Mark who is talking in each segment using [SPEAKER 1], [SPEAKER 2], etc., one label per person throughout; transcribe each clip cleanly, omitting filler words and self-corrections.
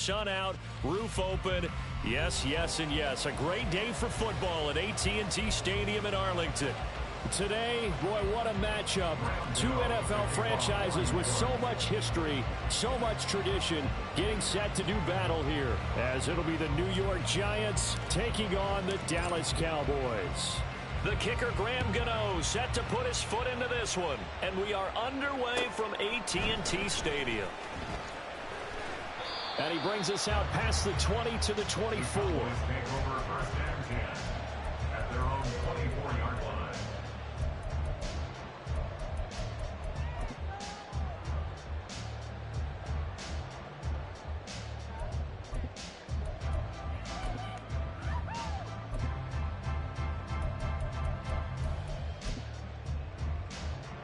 [SPEAKER 1] Sun out, roof open. Yes, yes, and yes. A great day for football at AT&T Stadium in Arlington. Today, boy, what a matchup. Two NFL franchises with so much history, so much tradition, getting set to do battle here, as it'll be the New York Giants taking on the Dallas Cowboys. The kicker, Graham Gano, set to put his foot into this one. And we are underway from AT&T Stadium. And he brings us out past the 20 to the 24.
[SPEAKER 2] Take over first and 10 at their own 24-yard line.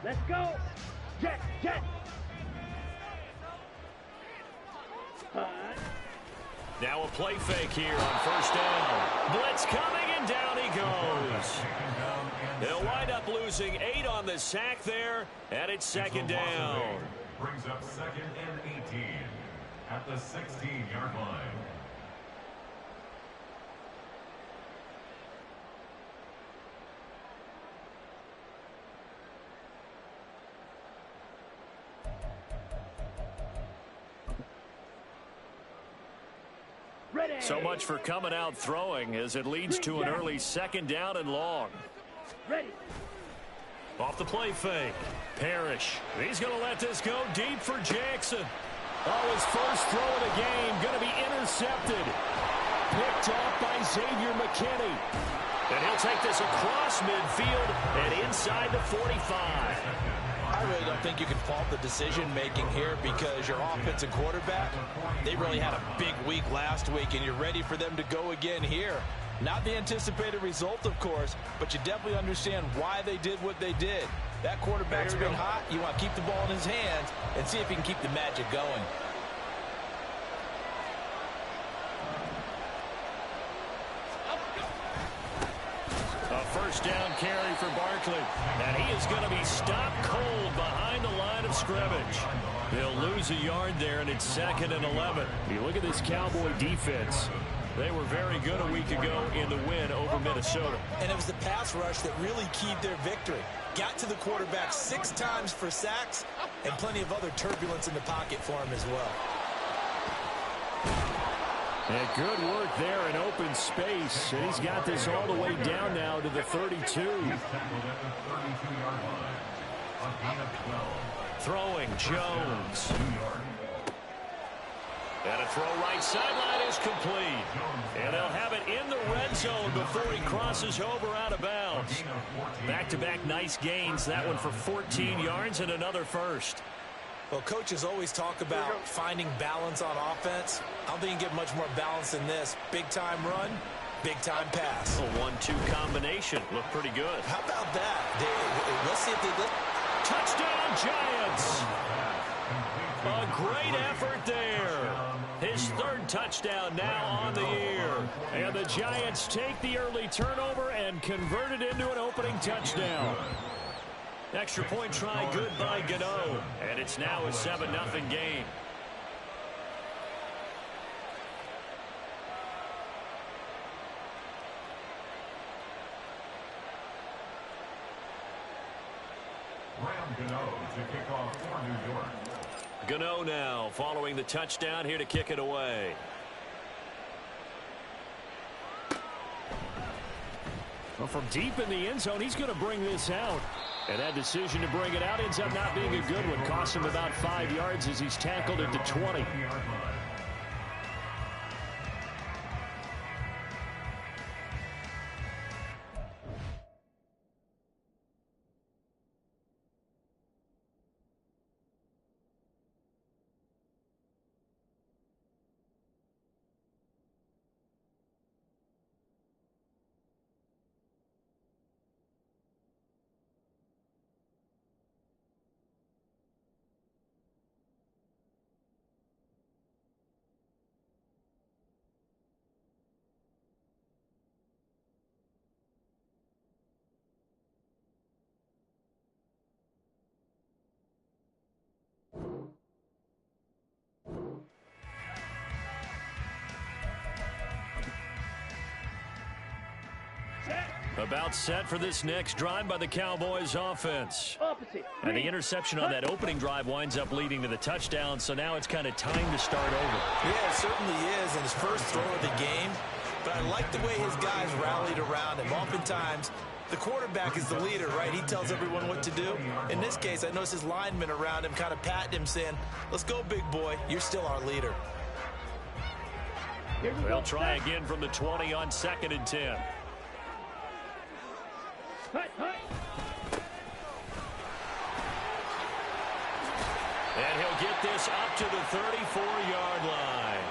[SPEAKER 3] Let's go. Jet, jet.
[SPEAKER 1] Now a play fake here on first down. Blitz coming, and down he goes. They'll wind up losing 8 on the sack there, and it's second down.
[SPEAKER 2] Brings up second and 18 at the 16-yard line.
[SPEAKER 1] So much for coming out throwing as it leads to an early second down and long.
[SPEAKER 3] Ready.
[SPEAKER 1] Off the play fake. Parrish. He's going to let this go deep for Jackson. Oh, his first throw of the game going to be intercepted. Picked off by Xavier McKinney. And he'll take this across midfield and inside the 45.
[SPEAKER 4] I really don't think you can fault the decision-making here because your offensive quarterback, they really had a big week last week, and you're ready for them to go again here. Not the anticipated result, of course, but you definitely understand why they did what they did. That quarterback's been hot. You want to keep the ball in his hands and see if he can keep the magic going.
[SPEAKER 1] First down carry for Barkley. And he is going to be stopped cold behind the line of scrimmage. They'll lose a yard there, and it's second and 11. You look at this Cowboy defense. They were very good a week ago in the win over Minnesota.
[SPEAKER 4] And it was the pass rush that really keyed their victory. Got to the quarterback 6 times for sacks and plenty of other turbulence in the pocket for him as well.
[SPEAKER 1] And good work there in open space. And he's got this all the way down now to the 32. Throwing Jones. And a throw right sideline is complete. And they'll have it in the red zone before he crosses over out of bounds. Back-to-back nice gains. That one for 14 yards and another first.
[SPEAKER 4] Well, coaches always talk about finding balance on offense. I don't think you can get much more balance than this. Big-time run, big-time pass.
[SPEAKER 1] A 1-2 combination. Looked pretty good.
[SPEAKER 4] How about that? Let's see if they did.
[SPEAKER 1] Touchdown, Giants! A great effort there. His third touchdown now on the year. And the Giants take the early turnover and convert it into an opening touchdown. Extra point try good by Gano. And it's now a 7-0 game.
[SPEAKER 2] Gano to kick off for New York.
[SPEAKER 1] Gano now following the touchdown here to kick it away. Well, from deep in the end zone, he's going to bring this out. And that decision to bring it out ends up not being a good one. Costs him about 5 yards as he's tackled at the 20. About set for this next drive by the Cowboys offense.
[SPEAKER 3] Opposite.
[SPEAKER 1] And the interception on that opening drive winds up leading to the touchdown, so now it's kind of time to start over.
[SPEAKER 4] Yeah, it certainly is, and his first throw of the game. But I like the way his guys rallied around him. Oftentimes, the quarterback is the leader, right? He tells everyone what to do. In this case, I noticed his linemen around him kind of patting him, saying, let's go, big boy. You're still our leader.
[SPEAKER 1] They'll try again from the 20 on 2nd and 10. And he'll get this up to the 34-yard line.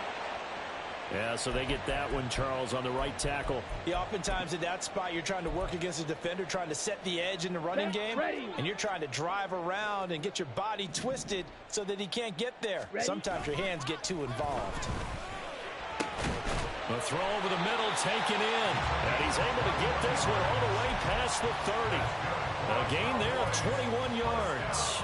[SPEAKER 1] Yeah, so they get that one, Charles, on the right tackle.
[SPEAKER 4] Yeah, oftentimes in that spot, you're trying to work against a defender, trying to set the edge in the running game, and you're trying to drive around and get your body twisted so that he can't get there. Sometimes your hands get too involved.
[SPEAKER 1] The throw over the middle taken in. And he's able to get this one all the way past the 30. A gain there of 21 yards.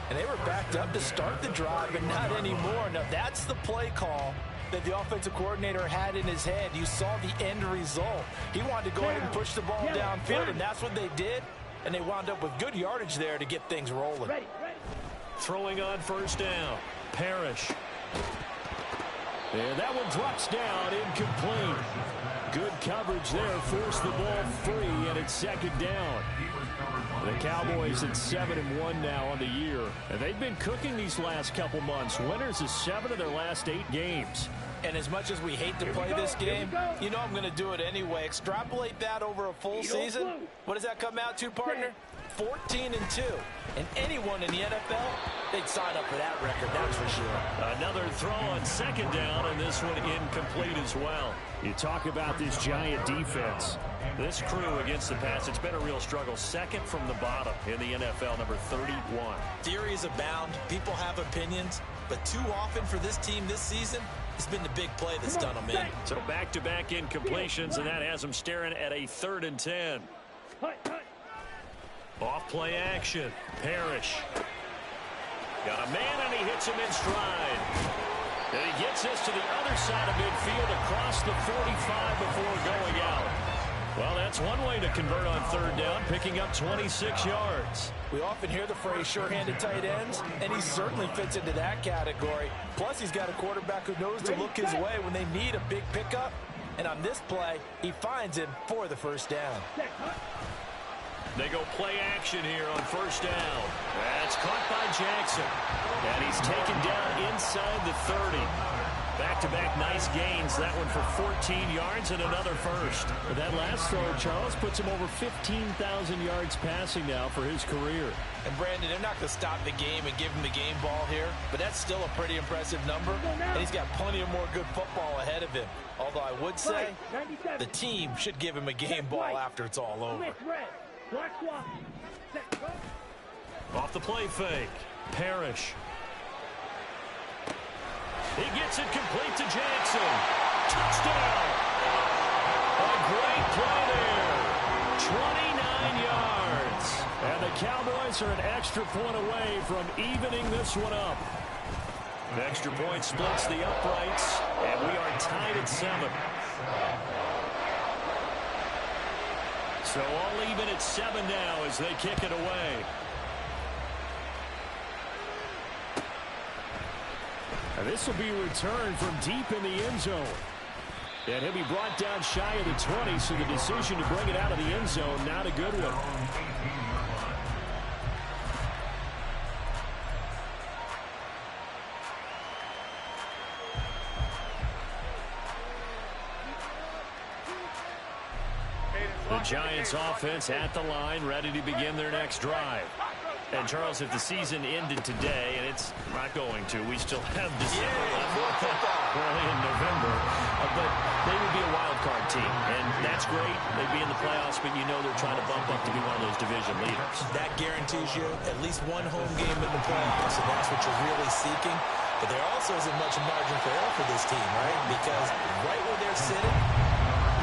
[SPEAKER 4] And they were backed up to start the drive, but not anymore. Now, that's the play call that the offensive coordinator had in his head. You saw the end result. He wanted to go ahead and push the ball downfield, and that's what they did. And they wound up with good yardage there to get things rolling.
[SPEAKER 1] Throwing on first down. Parrish. And that one drops down, incomplete. Good coverage there, forced the ball free, and it's 2nd down. The Cowboys at 7-1 now on the year, and they've been cooking these last couple months. Winners of 7 of their last 8 games.
[SPEAKER 4] And as much as we hate to play this game, you know I'm going to do it anyway. Extrapolate that over a full season. What does that come out to, partner? 14-2. And anyone in the NFL, they'd sign up for that record, that's for sure.
[SPEAKER 1] Another throw on 2nd down, and this one incomplete as well. You talk about this giant defense. This crew against the pass, it's been a real struggle. 2nd from the bottom in the NFL, number 31.
[SPEAKER 4] Theories abound. People have opinions. But too often for this team this season, it's been the big play that's done them in.
[SPEAKER 1] So back-to-back incompletions, and that has them staring at a 3rd and 10. Off play action. Parrish. Got a man, and he hits him in stride. And he gets this to the other side of midfield across the 45 before going out. Well, that's one way to convert on 3rd down, picking up 26 yards.
[SPEAKER 4] We often hear the phrase sure-handed tight ends, and he certainly fits into that category. Plus, he's got a quarterback who knows to look his way when they need a big pickup. And on this play, he finds him for the 1st down.
[SPEAKER 1] They go play action here on 1st down. That's caught by Jackson. And he's taken down inside the 30. Back-to-back nice gains. That one for 14 yards and another first. But that last throw, Charles, puts him over 15,000 yards passing now for his career.
[SPEAKER 4] And, Brandon, they're not going to stop the game and give him the game ball here. But that's still a pretty impressive number. And he's got plenty of more good football ahead of him. Although I would say the team should give him a game ball after it's all over.
[SPEAKER 1] Off the play fake. Parrish. He gets it complete to Jackson. Touchdown. A great play there. 29 yards. And the Cowboys are an extra point away from evening this one up. The extra point splits the uprights, and we are tied at 7. So all even at 7 now as they kick it away. And this will be a return from deep in the end zone. And he'll be brought down shy of the 20, so the decision to bring it out of the end zone, not a good one. The Giants offense at the line, ready to begin their next drive. And, Charles, if the season ended today, and it's not going to, we still have December left, early in November, but they would be a wild card team, and that's great. They'd be in the playoffs, but you know they're trying to bump up to be one of those division leaders.
[SPEAKER 4] That guarantees you at least one home game in the playoffs, and that's what you're really seeking. But there also isn't much margin for error for this team, right? Because right where they're sitting,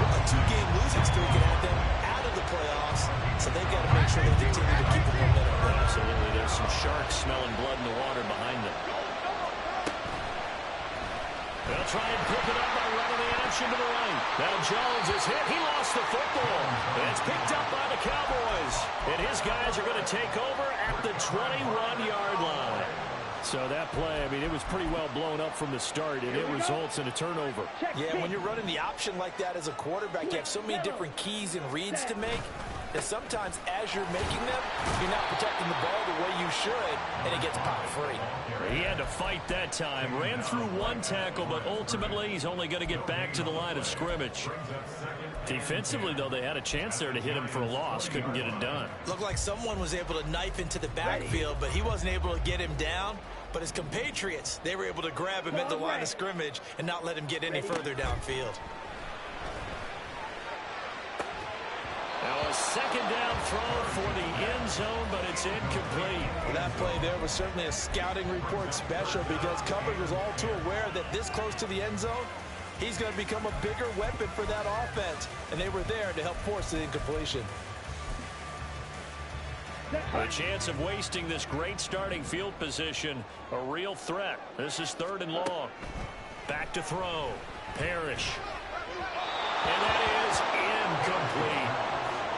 [SPEAKER 4] a 2-game losing streak can have them out of the playoffs, so they've got to make sure they continue to keep the momentum going.
[SPEAKER 1] Absolutely. There's some sharks smelling blood in the water behind them. They'll try and pick it up by running the action to the right. Now Jones is hit. He lost the football. And it's picked up by the Cowboys. And his guys are going to take over at the 21-yard line. So that play, I mean, it was pretty well blown up from the start, and it results in a turnover.
[SPEAKER 4] Yeah, when you're running the option like that as a quarterback, you have so many different keys and reads to make that sometimes as you're making them, you're not protecting the ball the way you should, and it gets popped free.
[SPEAKER 1] He had to fight that time. Ran through one tackle, but ultimately he's only going to get back to the line of scrimmage. Defensively, though, they had a chance there to hit him for a loss. Couldn't get it done.
[SPEAKER 4] Looked like someone was able to knife into the backfield, but he wasn't able to get him down. But his compatriots, they were able to grab him at the line of scrimmage and not let him get any further downfield.
[SPEAKER 1] Now a second down throw for the end zone, but it's incomplete.
[SPEAKER 4] Well, that play there was certainly a scouting report special because Cover was all too aware that this close to the end zone, he's going to become a bigger weapon for that offense. And they were there to help force the incompletion.
[SPEAKER 1] A chance of wasting this great starting field position, a real threat. This is 3rd and long. Back to throw. Parrish. And that is incomplete.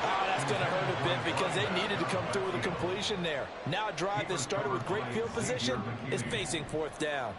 [SPEAKER 4] Oh, that's going to hurt a bit because they needed to come through with a completion there. Now a drive that started with great field position is facing 4th down.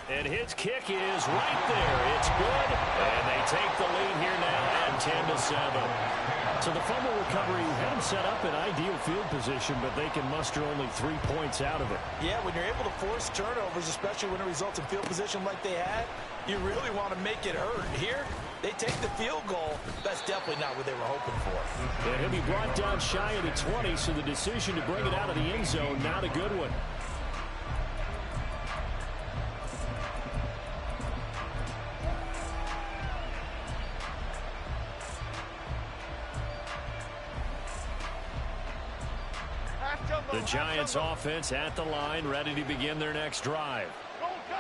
[SPEAKER 1] And his kick is right there. It's good. And they take the lead here now at 10-7. So the fumble recovery had them set up in ideal field position, but they can muster only 3 points out of it.
[SPEAKER 4] Yeah, when you're able to force turnovers, especially when it results in field position like they had, you really want to make it hurt. Here, they take the field goal. That's definitely not what they were hoping for.
[SPEAKER 1] And he'll be brought down shy of the 20, so the decision to bring it out of the end zone, not a good one. The Giants offense at the line, ready to begin their next drive.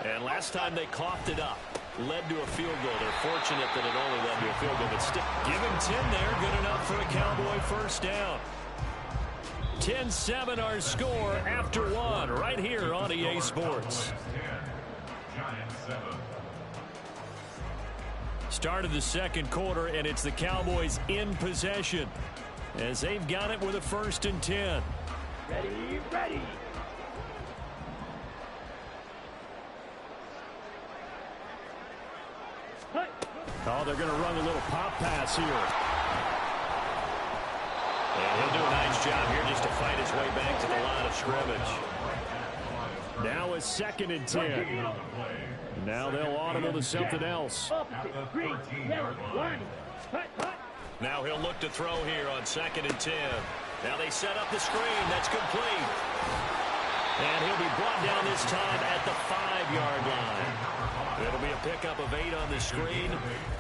[SPEAKER 1] And last time they coughed it up, led to a field goal. They're fortunate that it only led to a field goal, but still give him 10 there, good enough for a Cowboy first down. 10-7 our score after one, right here on EA Sports. Start of the second quarter, and it's the Cowboys in possession as they've got it with a 1st and 10.
[SPEAKER 3] Ready, ready.
[SPEAKER 1] Oh, they're going to run a little pop pass here. And he'll do a nice job here just to fight his way back to the line of scrimmage. Now a 2nd and 10. Now they'll audible to something else. Now he'll look to throw here on 2nd and 10. Now they set up the screen. That's complete. And he'll be brought down this time at the 5-yard line. It'll be a pickup of 8 on the screen,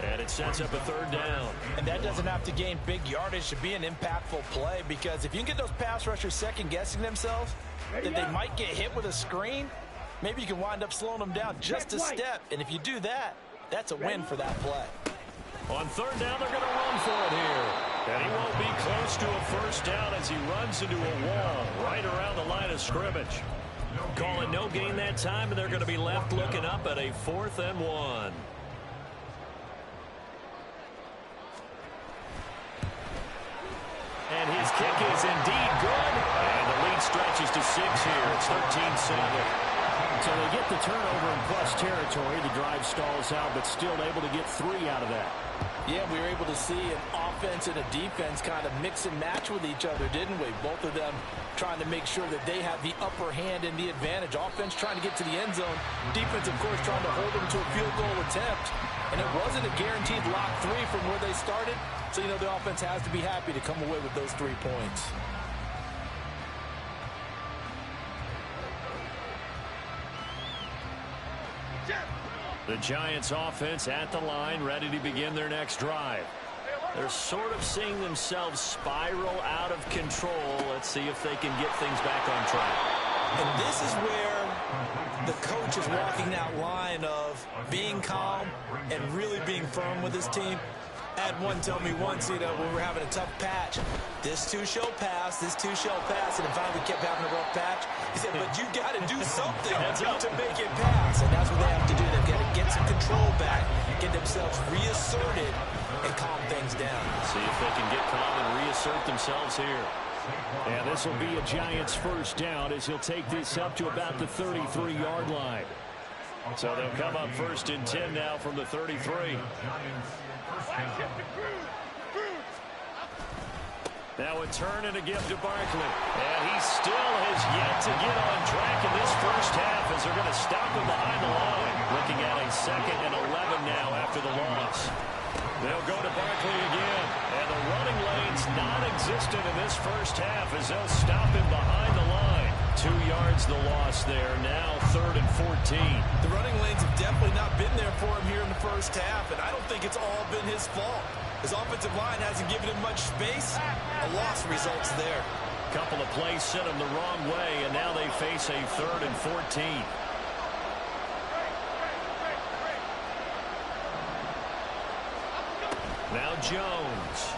[SPEAKER 1] and it sets up a 3rd down.
[SPEAKER 4] And that doesn't have to gain big yardage to be an impactful play, because if you can get those pass rushers second-guessing themselves, that they might get hit with a screen, maybe you can wind up slowing them down just a step. And if you do that, that's a win for that play.
[SPEAKER 1] On 3rd down, they're going to run for it here. And he won't be close to a 1st down as he runs into a wall right around the line of scrimmage. Call it no gain that time, and they're going to be left looking up at a 4th and 1. And his kick is indeed good. And the lead stretches to 6 here. It's 13-7. So they get the turnover in plus territory. The drive stalls out, but still able to get 3 out of that.
[SPEAKER 4] Yeah, we were able to see an offense and a defense kind of mix and match with each other, didn't we? Both of them trying to make sure that they have the upper hand and the advantage. Offense trying to get to the end zone. Defense, of course, trying to hold them to a field goal attempt. And it wasn't a guaranteed lock 3 from where they started. So, you know, the offense has to be happy to come away with those 3 points.
[SPEAKER 1] The Giants offense at the line, ready to begin their next drive. They're sort of seeing themselves spiral out of control. Let's see if they can get things back on track.
[SPEAKER 4] And this is where the coach is walking that line of being calm and really being firm with his team. I had one tell me once, when we were having a tough patch, this too shall pass, and then finally we kept having a rough patch. He said, but you got to do something to make it pass, and that's what they have to do. They've got to get some control back, get themselves reasserted, and calm things down.
[SPEAKER 1] See if they can get calm and reassert themselves here. And this will be a Giants first down as he'll take this up to about the 33-yard line. So they'll come up 1st and 10 now from the 33. Now a turn and a give to Barkley. And he still has yet to get on track in this first half as they're going to stop him behind the line. Looking at a 2nd and 11 now after the loss. They'll go to Barkley again. And the running lane's non-existent in this first half as they'll stop him behind the line. 2 yards the loss there. Now 3rd and 14.
[SPEAKER 4] The running lanes have definitely not been there for him here in the first half, and I don't think it's all been his fault. His offensive line hasn't given him much space. A loss results there.
[SPEAKER 1] Couple of plays sent him the wrong way, and now they face a 3rd and 14. Now Jones.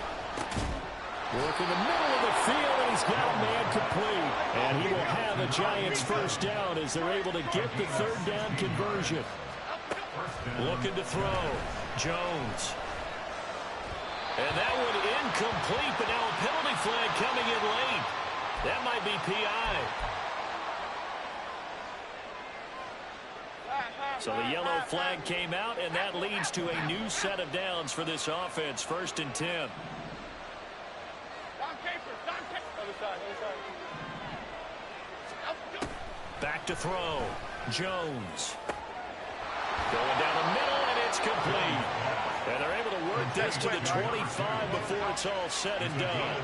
[SPEAKER 1] Work in the middle of the field, and he's got a man complete. And he will have a Giants first down as they're able to get the 3rd down conversion. Looking to throw. Jones. And that one incomplete, but now a penalty flag coming in late. That might be PI. So the yellow flag came out, and that leads to a new set of downs for this offense. 1st and 10. Back to throw. Jones. Going down the middle, and it's complete. And they're able to work this to the 25 before it's all said and done.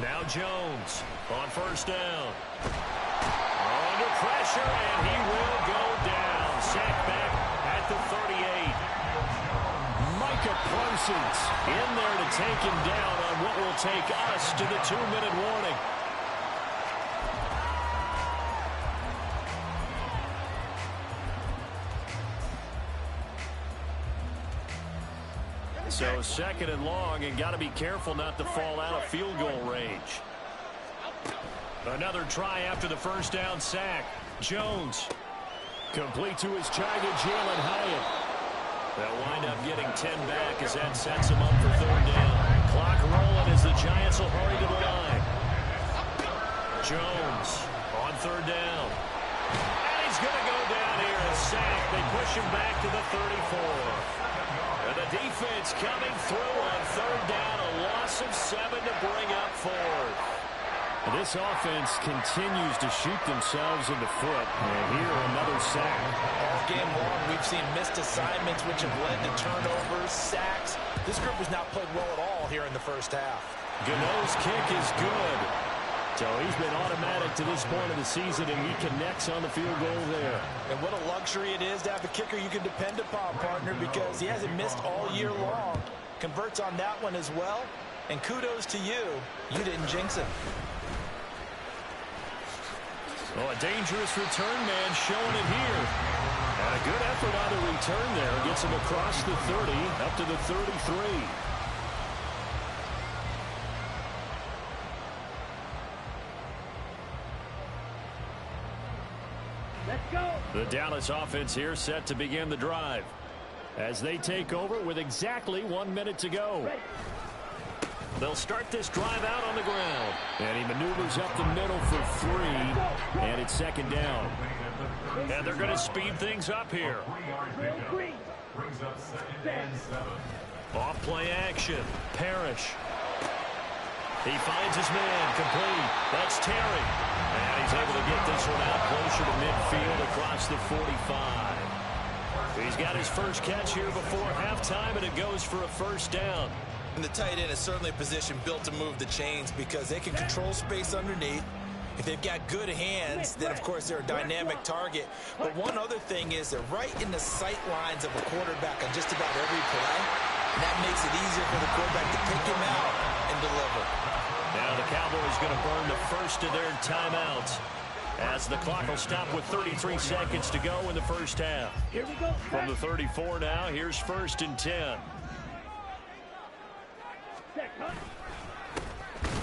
[SPEAKER 1] Now Jones on 1st down. Under pressure, and he will go down. Sacked back at the 38. Micah Parsons in there to take him down on what will take us to the 2-minute warning. So 2nd and long, and got to be careful not to fall out of field goal range. Another try after the first down sack. Jones complete to his target, Jalen Hyatt. They'll wind up getting 10 back as that sets him up for 3rd down. Clock rolling as the Giants will hurry to the line. Jones on 3rd down. And he's going to go down here, a sack. They push him back to the 34. And the defense coming through on 3rd down, a loss of 7 to bring up 4th. This offense continues to shoot themselves in the foot. And here, another sack.
[SPEAKER 4] All game long, we've seen missed assignments, which have led to turnovers, sacks. This group has not played well at all here in the first half.
[SPEAKER 1] Gano's kick is good. So he's been automatic to this point of the season, and he connects on the field goal there.
[SPEAKER 4] And what a luxury it is to have a kicker you can depend upon, partner, because he hasn't missed all year long. Converts on that one as well. And kudos to you. You didn't jinx him.
[SPEAKER 1] Oh, a dangerous return man showing it here. And a good effort on the return there. Gets him across the 30, up to the 33.
[SPEAKER 3] Let's go.
[SPEAKER 1] The Dallas offense here set to begin the drive as they take over with exactly 1 minute to go.
[SPEAKER 3] Ready.
[SPEAKER 1] They'll start this drive out on the ground. And he maneuvers up the middle for 3. And it's 2nd down. And they're going to speed things up here. Off play action. Parrish. He finds his man complete. That's Terry. And he's able to get this one out closer to midfield across the 45. He's got his first catch here before halftime, and it goes for a 1st down.
[SPEAKER 4] And the tight end is certainly a position built to move the chains because they can control space underneath. If they've got good hands, then, of course, they're a dynamic target. But one other thing is they're right in the sight lines of a quarterback on just about every play. And that makes it easier for the quarterback to pick him out and deliver.
[SPEAKER 1] Now the Cowboys going to burn the first of their timeouts as the clock will stop with 33 seconds to go in the first half.
[SPEAKER 3] Here we go.
[SPEAKER 1] From the 34 now, here's 1st and 10.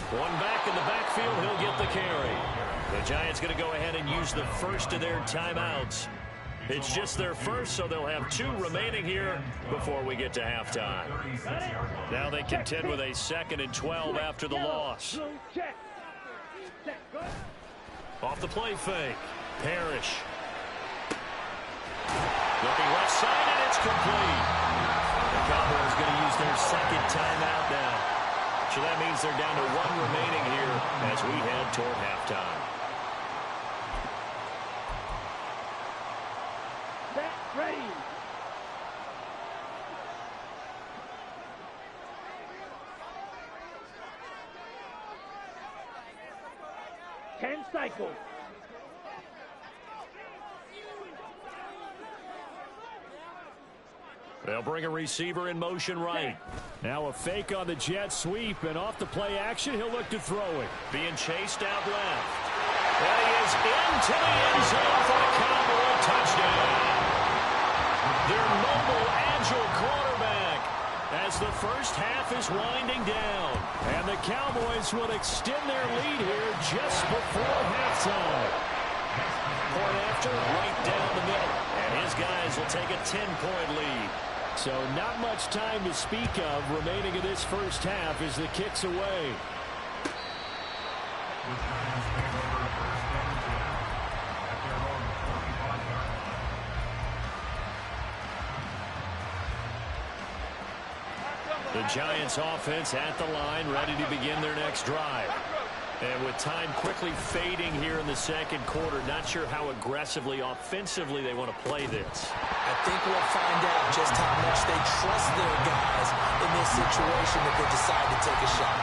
[SPEAKER 1] One back in the backfield, he'll get the carry. The Giants going to go ahead and use the first of their timeouts. It's just their first, so they'll have 2 remaining here before we get to halftime. Now they contend with a 2nd and 12 after the loss. Off the play fake. Parrish. Looking left side, and it's complete. The Cowboys going to use their 2nd timeout now. So that means they're down to 1 remaining here as we head toward halftime.
[SPEAKER 3] Ready. Ten cycles.
[SPEAKER 1] They'll bring a receiver in motion right. Now a fake on the jet sweep, and off the play action, he'll look to throw it. Being chased out left. And he is into the end zone for the Cowboy touchdown. Their mobile, agile quarterback as the first half is winding down. And the Cowboys will extend their lead here just before halftime. Point after, right down the middle. And his guys will take a 10-point lead. So not much time to speak of remaining in this first half as the kick's away. The Giants offense at the line, ready to begin their next drive. And with time quickly fading here in the second quarter, not sure how aggressively, offensively they want to play this.
[SPEAKER 4] I think we'll find out just how much they trust their guys in this situation if they decide to take a shot.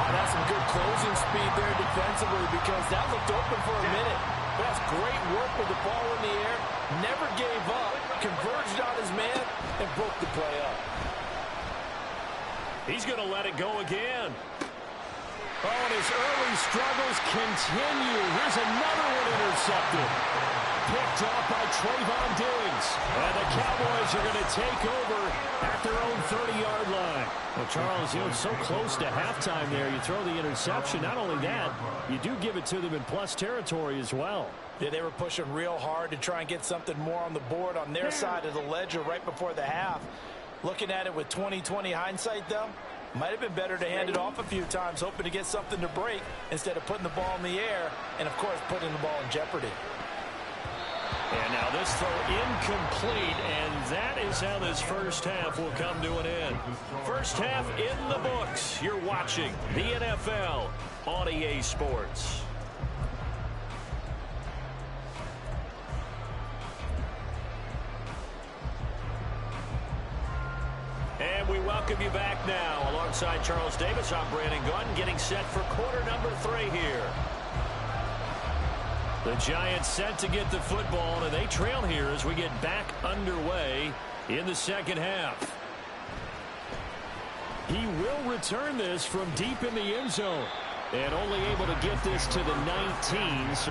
[SPEAKER 4] Oh, that's some good closing speed there defensively because that looked open for a minute. That's great work with the ball in the air. Never gave up, converged on his man, and broke the play up.
[SPEAKER 1] He's going to let it go again. Oh, and his early struggles continue. Here's another one intercepted. Picked off by Trayvon Diggs. And the Cowboys are going to take over at their own 30-yard line. Well, Charles, you know, so close to halftime there. You throw the interception. Not only that, you do give it to them in plus territory as well.
[SPEAKER 4] Yeah, they were pushing real hard to try and get something more on the board on their side of the ledger right before the half. Looking at it with 20/20 hindsight, though, might have been better to hand it off a few times, hoping to get something to break instead of putting the ball in the air and, of course, putting the ball in jeopardy.
[SPEAKER 1] And now this throw incomplete, and that is how this first half will come to an end. First half in the books. You're watching the NFL on EA Sports. And we welcome you back now. Alongside Charles Davis, I'm Brandon Gunn, getting set for quarter number 3 here. The Giants set to get the football, and they trail here as we get back underway in the second half. He will return this from deep in the end zone, and only able to get this to the 19s.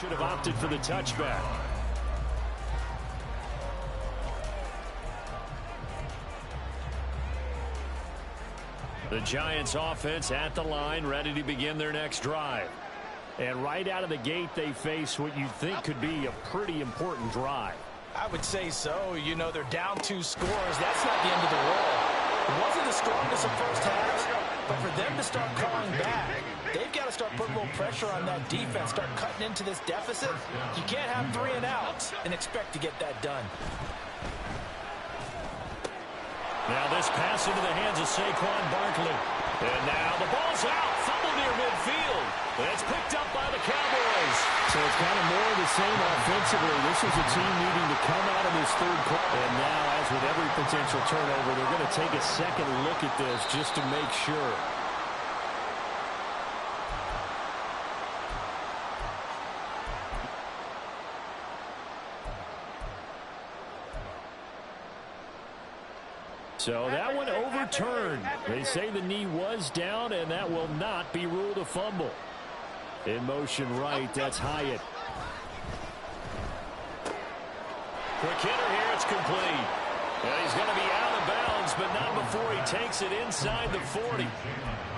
[SPEAKER 1] Should have opted for the touchback. The Giants offense at the line, ready to begin their next drive. And right out of the gate, they face what you think could be a pretty important drive.
[SPEAKER 4] I would say so. You know, they're down 2 scores. That's not the end of the world. It wasn't the strongest of first halves, but for them to start calling back, they've got to start putting a little pressure on that defense, start cutting into this deficit. You can't have 3 and outs and expect to get that done.
[SPEAKER 1] Now this pass into the hands of Saquon Barkley. And now the ball's out. Fumble near midfield. And it's picked up by the Cowboys.
[SPEAKER 5] So it's kind of more of the same offensively. This is a team needing to come out of this third quarter.
[SPEAKER 1] And now, as with every potential turnover, they're going to take a second look at this just to make sure. So that one overturned. They say the knee was down, and that will not be ruled a fumble. In motion right, that's Hyatt. Quick hitter here, it's complete. And he's going to be out of bounds, but not before he takes it inside the 40.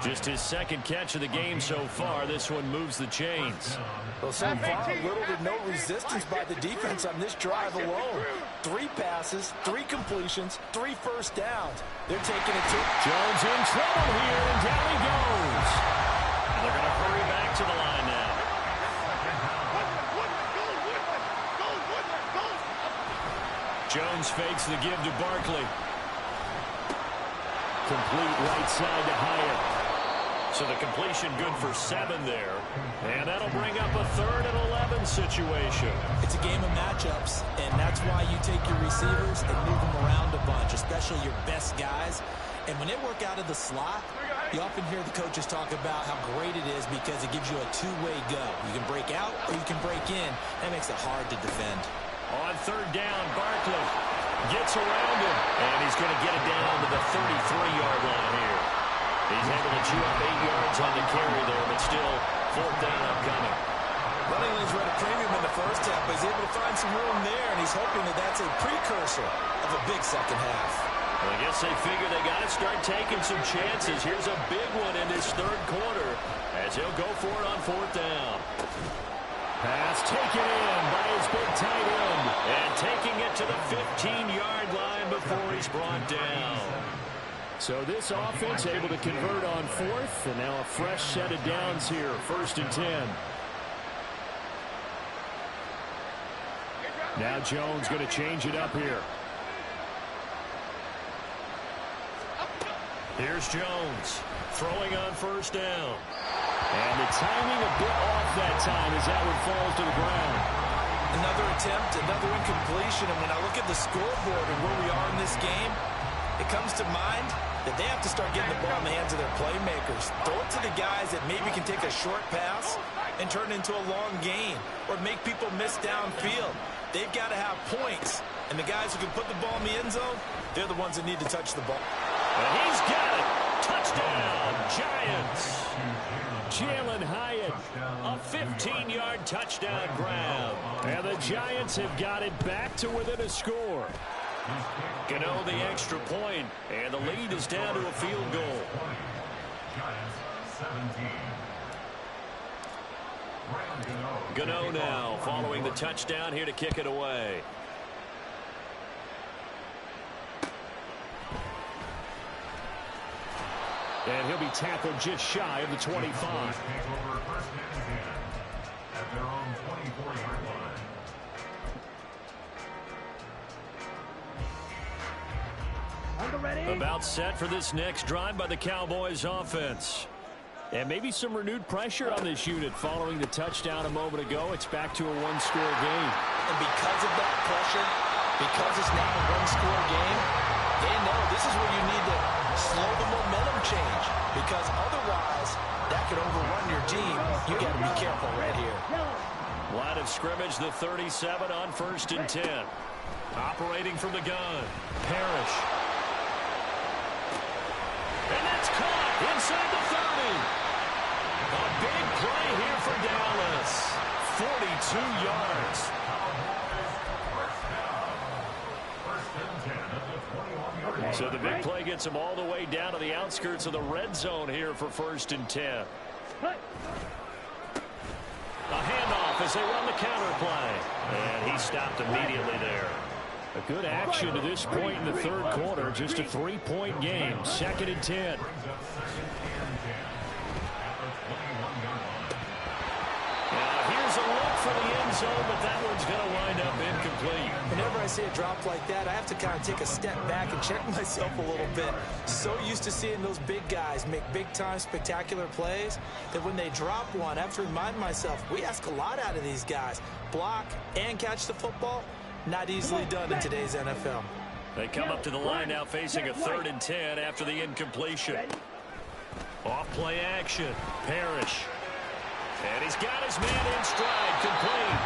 [SPEAKER 1] Just his second catch of the game so far. This one moves the chains.
[SPEAKER 4] Well, so far, little to no resistance by the defense on this drive alone. 3 passes, 3 completions, 3 first downs. They're taking it to
[SPEAKER 1] Jones in trouble here, and down he goes. And they're going to hurry back to the line now. Jones fakes the give to Barkley. Complete right side to Hyatt. So the completion good for 7 there. And that'll bring up a 3rd and 11 situation.
[SPEAKER 4] It's a game of matchups, and that's why you take your receivers and move them around a bunch, especially your best guys. And when they work out of the slot, you often hear the coaches talk about how great it is because it gives you a 2-way go. You can break out or you can break in. That makes it hard to defend.
[SPEAKER 1] On 3rd down, Barkley gets around him, and he's going to get it down to the 33-yard line here. He's able to chew up 8 yards on the carry there, but still 4th down upcoming.
[SPEAKER 4] Running lanes were at a premium in the first half, but he's able to find some room there, and he's hoping that that's a precursor of a big second half.
[SPEAKER 1] Well, I guess they figure they got to start taking some chances. Here's a big one in this 3rd quarter as he'll go for it on 4th down. Pass taken in by his big tight end, and taking it to the 15-yard line before he's brought down. So this offense able to convert on 4th, and now a fresh set of downs here, 1st and 10. Now Jones going to change it up here. Here's Jones throwing on 1st down. And the timing a bit off that time as that one falls to the ground.
[SPEAKER 4] Another attempt, another incompletion, and when I look at the scoreboard and where we are in this game, it comes to mind that they have to start getting the ball in the hands of their playmakers. Throw it to the guys that maybe can take a short pass and turn it into a long gain or make people miss downfield. They've got to have points, and the guys who can put the ball in the end zone, they're the ones that need to touch the ball.
[SPEAKER 1] And he's got it. Touchdown, Giants. Jalen Hyatt, a 15-yard touchdown grab. And the Giants have got it back to within a score. Gano the extra point, and the lead is down to a field goal. Gano now following the touchdown here to kick it away. And he'll be tackled just shy of the 25. About set for this next drive by the Cowboys offense. And maybe some renewed pressure on this unit following the touchdown a moment ago. It's back to a 1-score game.
[SPEAKER 4] And because of that pressure, because it's now a 1-score game, they know this is where you need to slow the momentum change, because otherwise that could overrun your team. You got to be careful right here.
[SPEAKER 1] Line of scrimmage, the 37 on 1st and 10. Operating from the gun, Parrish. And that's caught inside the 30. A big play here for Dallas. 42 yards.
[SPEAKER 2] First and 10 at the 21-yard line.
[SPEAKER 1] So So the big play gets them all the way down to the outskirts of the red zone here for 1st and 10. A handoff as they run the counter play. And he stopped immediately there. A good action to this point in the third quarter. Just a 3-point game. 2nd and 10. Here's a look for the end zone, but that one's going to wind up incomplete.
[SPEAKER 6] Whenever I see a drop like that, I have to kind of take a step back and check myself a little bit. So used to seeing those big guys make big-time spectacular plays that when they drop one, I have to remind myself, we ask a lot out of these guys. Block and catch the football, not easily done in today's NFL.
[SPEAKER 1] They come up to the line now facing a 3rd and 10 after the incompletion. Off play action. Parrish. And he's got his man in stride, complete.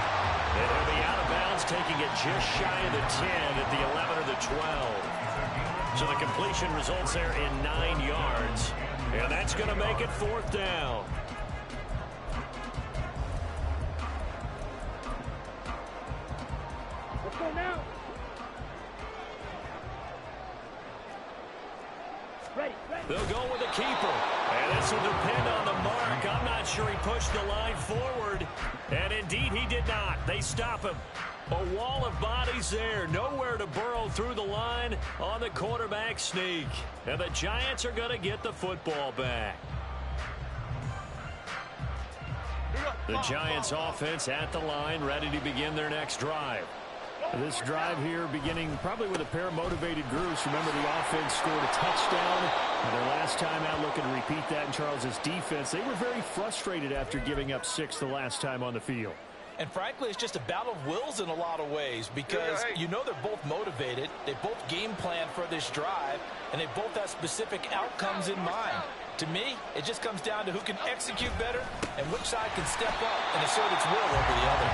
[SPEAKER 1] And he'll be out of bounds, taking it just shy of the 10 at the 11 or the 12. So the completion results there in 9 yards. And that's going to make it 4th down.
[SPEAKER 3] Let's go now. Ready.
[SPEAKER 1] They'll go with a keeper. And this will depend on the mark. I'm not sure he pushed the line forward. And indeed, he did not. They stop him. A wall of bodies there. Nowhere to burrow through the line on the quarterback sneak. And the Giants are going to get the football back. The Giants offense at the line, ready to begin their next drive.
[SPEAKER 5] This drive here beginning probably with a pair of motivated groups. Remember, the offense scored a touchdown. And their last time out, looking to repeat that in Charles's defense. They were very frustrated after giving up 6 the last time on the field.
[SPEAKER 4] And frankly, it's just a battle of wills in a lot of ways because you know they're both motivated. They both game plan for this drive, and they both have specific outcomes in mind. To me, it just comes down to who can execute better and which side can step up and assert its will over the other.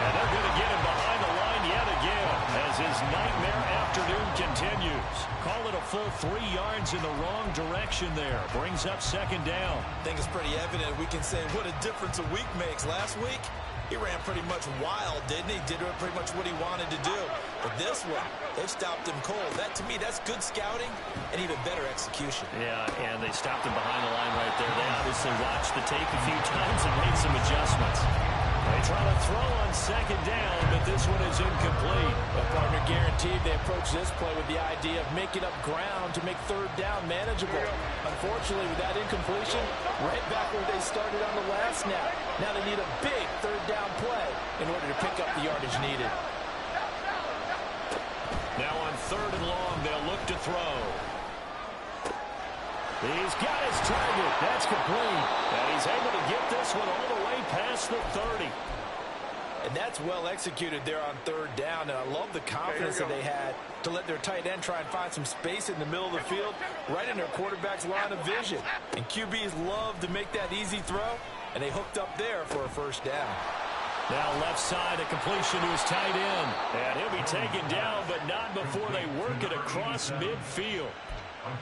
[SPEAKER 1] And they're going to get him behind the line yet again as his nightmare afternoon continues. Call it a full 3 yards in the wrong direction there. Brings up 2nd down.
[SPEAKER 6] I think it's pretty evident we can say what a difference a week makes. Last week, he ran pretty much wild, didn't he? Did pretty much what he wanted to do. But this one, they stopped him cold. That, to me, that's good scouting and even better execution.
[SPEAKER 1] Yeah, and they stopped him behind the line right there. They obviously watched the tape a few times and made some adjustments. They try to throw on 2nd down, but this one is incomplete.
[SPEAKER 4] The partner guaranteed they approach this play with the idea of making up ground to make 3rd down manageable. Unfortunately, with that incompletion, right back where they started on the last snap. Now they need a big 3rd down play in order to pick up the yardage needed.
[SPEAKER 1] Now on 3rd and long, they'll look to throw. He's got his target. That's complete. And he's able to get this one all the way past the 30.
[SPEAKER 4] And that's well executed there on 3rd down. And I love the confidence that they had to let their tight end try and find some space in the middle of the field, right in their quarterback's line of vision. And QBs love to make that easy throw, and they hooked up there for a 1st down.
[SPEAKER 1] Now left side, a completion to his tight end. And he'll be taken down, but not before they work it across midfield.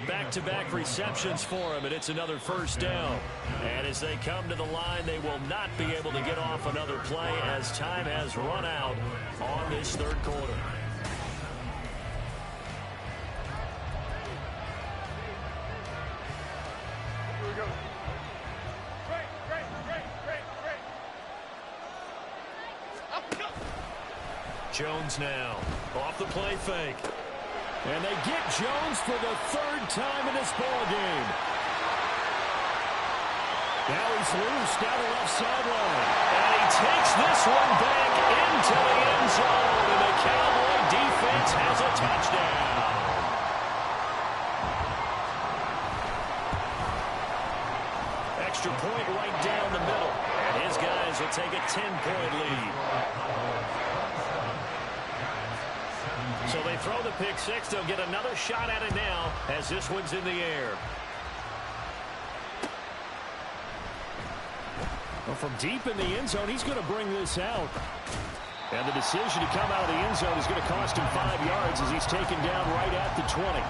[SPEAKER 1] Back-to-back receptions for him, and it's another 1st down. And as they come to the line, they will not be able to get off another play as time has run out on this 3rd quarter.
[SPEAKER 3] Here we go.
[SPEAKER 1] Jones now off the play fake. And they get Jones for the 3rd time in this ballgame. Now he's loose down the left sideline. And he takes this one back into the end zone. And the Cowboy defense has a touchdown. Extra point right down the middle. And his guys will take a 10-point lead. So they throw the pick 6. They'll get another shot at it now as this one's in the air. Well, from deep in the end zone, he's going to bring this out. And the decision to come out of the end zone is going to cost him 5 yards as he's taken down right at the 20.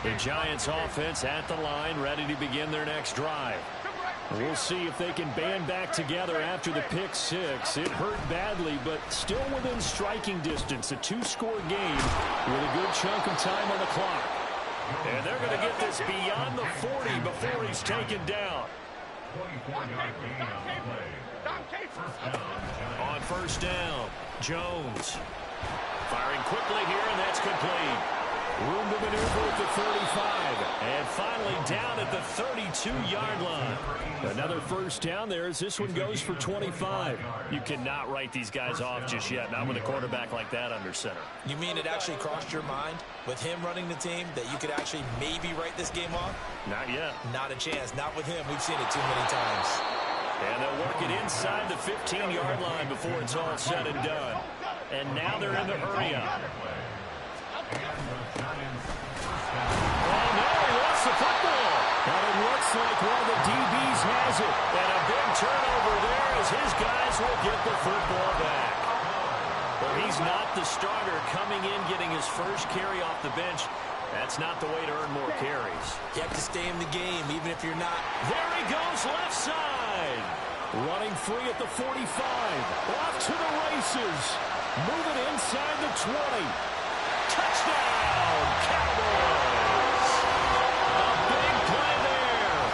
[SPEAKER 1] The Giants offense at the line, ready to begin their next drive.
[SPEAKER 5] We'll see if they can band back together after the pick six. It hurt badly, but still within striking distance. A two-score game with a good chunk of time on the clock. And they're going to get this beyond the 40 before he's taken down. On first down, Jones. Firing quickly here, and that's complete. Room to maneuver at the 35. And finally down at the 32-yard line. Another first down there as this one goes for 25. You cannot write these guys off just yet, not with a quarterback like that under center.
[SPEAKER 6] You mean it actually crossed your mind with him running the team that you could actually maybe write this game off?
[SPEAKER 5] Not yet.
[SPEAKER 6] Not a chance. Not with him. We've seen it too many times.
[SPEAKER 5] And they'll work it inside the 15-yard line before it's all said and done. And now they're in the hurry-up. Oh, no, he lost the football. But it looks like one of the DBs has it. And a big turnover there as his guys will get the football back. Well, he's not the starter coming in, getting his first carry off the bench. That's not the way to earn more carries. You have to stay in the game, even if you're not. There he goes, left side. Running free at the 45. Off to the races. Moving inside the 20. Touchdown, Cowboys. A big play there.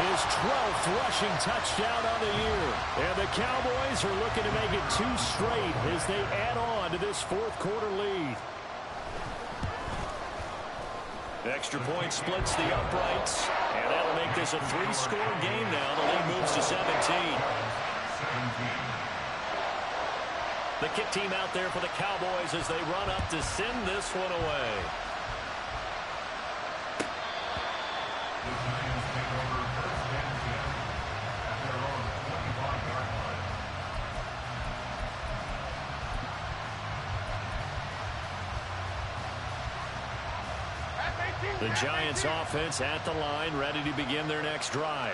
[SPEAKER 5] His 12th rushing touchdown on the year. And the Cowboys are looking to make it 2 straight as they add on to this fourth quarter lead. Extra point splits the uprights, and that'll make this a 3-score game now. The lead moves to 17. The kick team out there for the Cowboys as they run up to send this one away. The Giants offense at the line, ready to begin their next drive.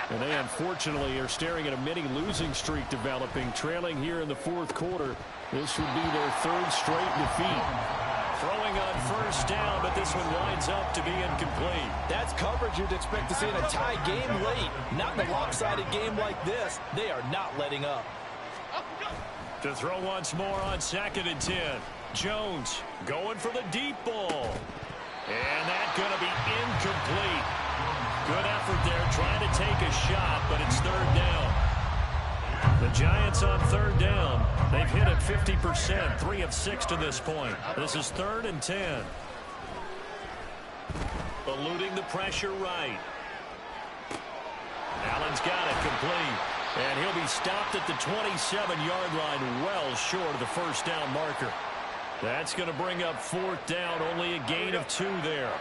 [SPEAKER 5] And they unfortunately are staring at a mini losing streak developing, trailing here in the fourth quarter. This would be their 3rd straight defeat. Throwing on first down, but this one winds up to be incomplete.
[SPEAKER 4] That's coverage you'd expect to see in a tie game late. Not in a lopsided game like this. They are not letting up.
[SPEAKER 5] To throw once more on 2nd and 10. Jones going for the deep ball. And that's going to be incomplete. Good effort there trying to take a shot, but it's 3rd down. The Giants on 3rd down. They've hit it 50%, 3 of 6 to this point. This is 3rd and 10. Eluding the pressure right. Allen's got it complete. And he'll be stopped at the 27-yard line, well short of the first down marker. That's going to bring up 4th down, only a gain of 2 there.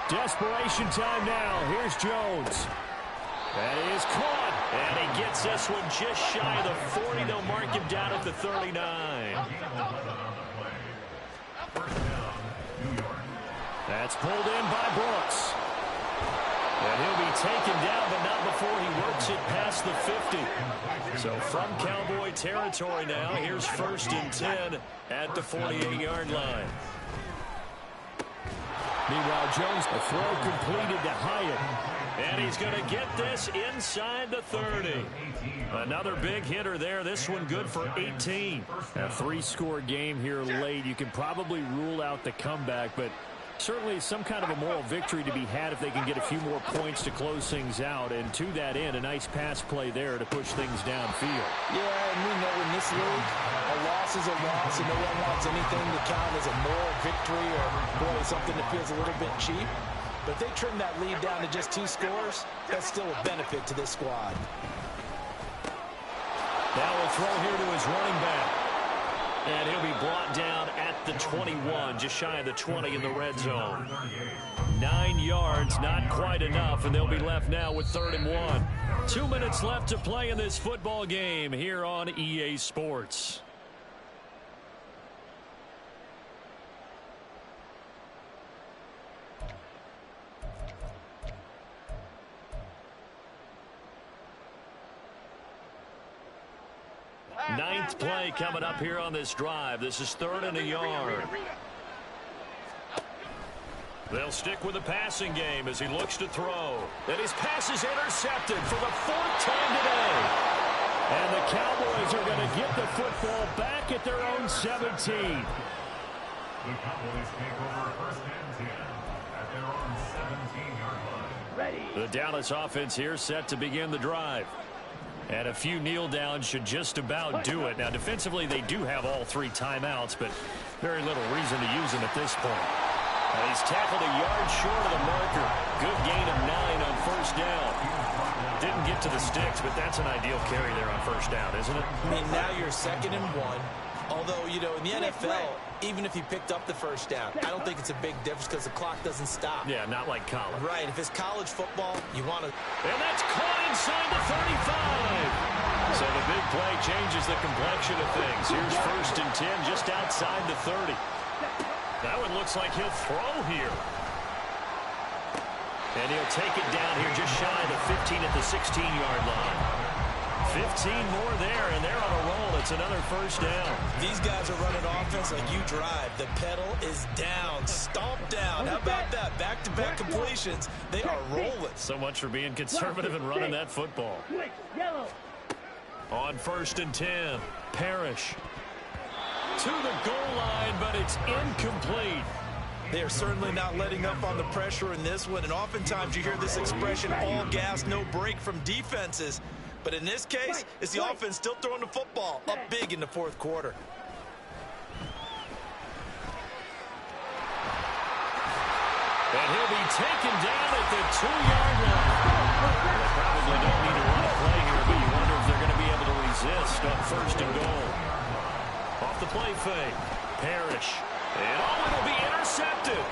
[SPEAKER 5] Desperation time now. Here's Jones. That is caught. And he gets this one just shy of the 40. They'll mark him down at the 39. That's pulled in by Brooks. And he'll be taken down, but not before he works it past the 50. So from Cowboy territory now, here's 1st and 10 at the 48-yard line. Meanwhile, Jones, a throw completed to Hyatt. And he's going to get this inside the 30. Another big hitter there. This one good for 18. A 3-score game here late. You can probably rule out the comeback, but certainly some kind of a moral victory to be had if they can get a few more points to close things out. And to that end, a nice pass play there to push things downfield.
[SPEAKER 6] Yeah, and we know in this league, a loss is a loss, and no one wants anything to count as a moral victory or, boy, something that feels a little bit cheap. But if they trim that lead down to just 2 scores, that's still a benefit to this squad.
[SPEAKER 5] Now we'll throw here to his running back. And he'll be brought down at the 21, just shy of the 20 in the red zone. 9 yards, not quite enough, and they'll be left now with 3rd and 1. 2 minutes left to play in this football game here on EA Sports. Ninth play coming up here on this drive. This is 3rd and a yard.
[SPEAKER 1] They'll stick with the passing game as he looks to throw. And his pass is intercepted for the 4th time today.
[SPEAKER 5] And the Cowboys are going to get the football back at their own 17.
[SPEAKER 2] The Cowboys take over 1st and 10 at their own 17-yard line.
[SPEAKER 3] Ready.
[SPEAKER 1] The Dallas offense here set to begin the drive. And a few kneel downs should just about do it. Now, defensively, they do have all 3 timeouts, but very little reason to use them at this point. And he's tackled a yard short of the marker. Good gain of 9 on 1st down. Didn't get to the sticks, but that's an ideal carry there on 1st down, isn't it?
[SPEAKER 6] I mean, now you're 2nd and 1. Although, you know, in the NFL, even if he picked up the 1st down, I don't think it's a big difference because the clock doesn't stop.
[SPEAKER 1] Yeah, not like college.
[SPEAKER 6] Right. If it's college football, you want to...
[SPEAKER 1] And that's caught inside the 35. So the big play changes the complexion of things. Here's 1st and 10 just outside the 30. That one looks like he'll throw here. And he'll take it down here just shy of the 15 at the 16-yard line. 15 more there, and they're on a roll. It's another 1st down.
[SPEAKER 6] These guys are running offense like you drive. The pedal is down, stomped down. How about that? Back-to-back completions. They are rolling.
[SPEAKER 1] So much for being conservative and running that football.
[SPEAKER 3] Switch. Yellow.
[SPEAKER 1] On 1st and 10, Parrish to the goal line, but it's incomplete.
[SPEAKER 6] They are certainly not letting up on the pressure in this one, and oftentimes you hear this expression, all gas, no break from defenses. But in this case, it's the offense still throwing the football up big in the 4th quarter.
[SPEAKER 1] And he'll be taken down at the 2-yard line. They probably don't need to run a play here, but you wonder if they're going to be able to resist on 1st and goal. Off the play fake. Parrish. And it'll be intercepted.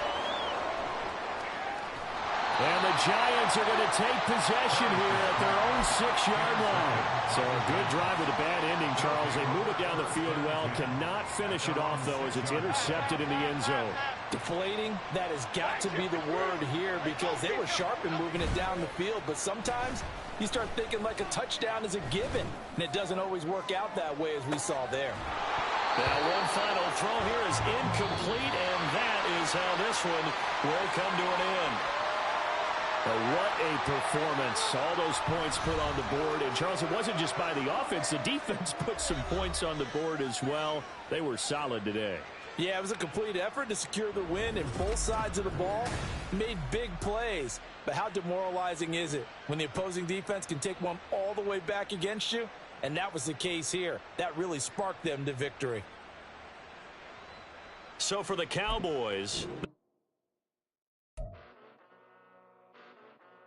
[SPEAKER 5] And the Giants are going to take possession here at their own 6-yard line. So a good drive with a bad ending, Charles. They move it down the field well. Cannot finish it off, though, as it's intercepted in the end zone.
[SPEAKER 6] Deflating, that has got to be the word here because they were sharp in moving it down the field. But sometimes you start thinking like a touchdown is a given, and it doesn't always work out that way as we saw there.
[SPEAKER 1] Now one final throw here is incomplete, and that is how this one will come to an end.
[SPEAKER 5] But what a performance. All those points put on the board. And, Charles, it wasn't just by the offense. The defense put some points on the board as well. They were solid today.
[SPEAKER 6] Yeah, it was a complete effort to secure the win, and both sides of the ball made big plays. But how demoralizing is it when the opposing defense can take one all the way back against you? And that was the case here. That really sparked them to victory.
[SPEAKER 1] So for the Cowboys...